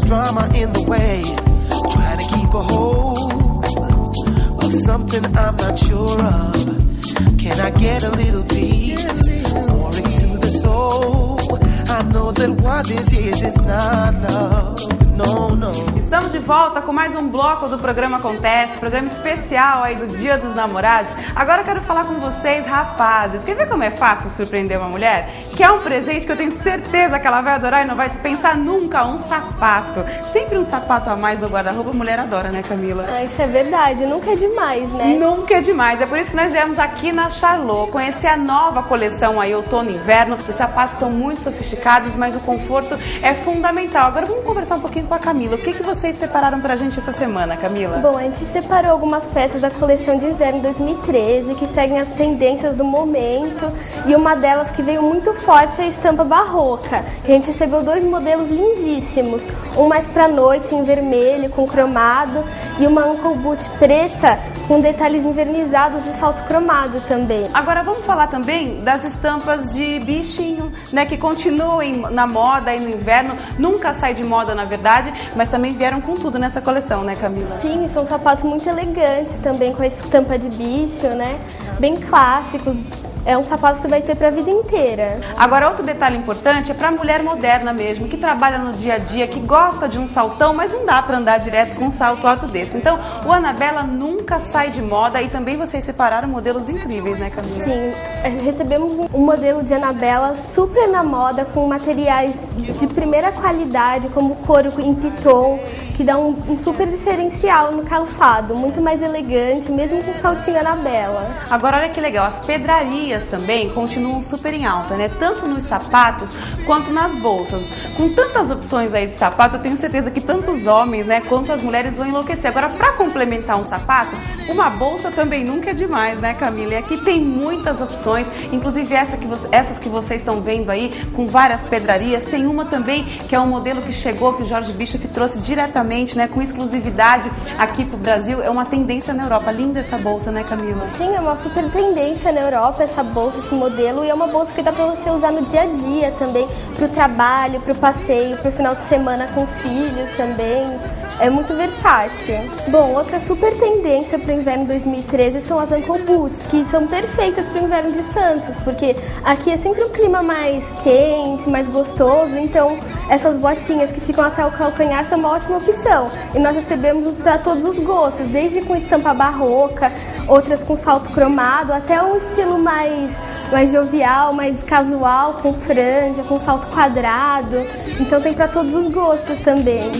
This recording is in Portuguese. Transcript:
Drama in the way, trying to keep a hold of something I'm not sure of. Can I get a little peace, pouring to the soul? I know that what this is not love. No, no. Estamos de volta com mais um bloco do programa Acontece, programa especial aí do Dia dos Namorados. Agora eu quero falar com vocês, rapazes. Quer ver como é fácil surpreender uma mulher? Que é um presente que eu tenho certeza que ela vai adorar e não vai dispensar nunca, um sapato. Sempre um sapato a mais no guarda-roupa, a mulher adora, né, Camila? Ah, isso é verdade, nunca é demais, né? Nunca é demais, é por isso que nós viemos aqui na Charlot conhecer a nova coleção aí, outono e inverno. Os sapatos são muito sofisticados, mas o conforto é fundamental. Agora vamos conversar um pouquinho com a Camila. O que vocês separaram pra gente essa semana, Camila? Bom, a gente separou algumas peças da coleção de inverno 2013 que seguem as tendências do momento, e uma delas que veio muito forte é a estampa barroca. A gente recebeu 2 modelos lindíssimos, um mais pra noite em vermelho com cromado e uma ankle boot preta com detalhes invernizados e salto cromado também. Agora vamos falar também das estampas de bichinho, né, que continuam na moda e no inverno, nunca sai de moda na verdade, mas também vieram com tudo nessa coleção, né, Camila? Sim, são sapatos muito elegantes também, com a estampa de bicho, né, bem clássicos. É um sapato que você vai ter para a vida inteira. Agora, outro detalhe importante é para a mulher moderna mesmo, que trabalha no dia a dia, que gosta de um saltão, mas não dá para andar direto com um salto alto desse. Então, o Anabella nunca sai de moda, e também vocês separaram modelos incríveis, né, Camila? Sim, recebemos um modelo de Anabella super na moda, com materiais de primeira qualidade, como couro em piton, que dá um super diferencial no calçado, muito mais elegante, mesmo com saltinho Anabella. Agora, olha que legal, as pedrarias também continuam super em alta, né? Tanto nos sapatos quanto nas bolsas. Com tantas opções aí de sapato, eu tenho certeza que tanto os homens, né, quanto as mulheres vão enlouquecer. Agora, para complementar um sapato, uma bolsa também nunca é demais, né, Camila? E aqui tem muitas opções, inclusive essas que vocês estão vendo aí, com várias pedrarias. Tem uma também que é um modelo que chegou, que o Jorge Bischoff trouxe diretamente, né, com exclusividade aqui pro Brasil. É uma tendência na Europa. Linda essa bolsa, né, Camila? Sim, é uma super tendência na Europa essa bolsa, esse modelo, e é uma bolsa que dá para você usar no dia a dia também, pro trabalho, pro passeio, pro final de semana com os filhos também. É muito versátil. Bom, outra super tendência para o inverno 2013 são as ankle boots, que são perfeitas para o inverno de Santos, porque aqui é sempre um clima mais quente, mais gostoso, então essas botinhas que ficam até o calcanhar são uma ótima opção. E nós recebemos para todos os gostos, desde com estampa barroca, outras com salto cromado, até um estilo mais jovial, mais casual, com franja, com salto quadrado. Então tem para todos os gostos também.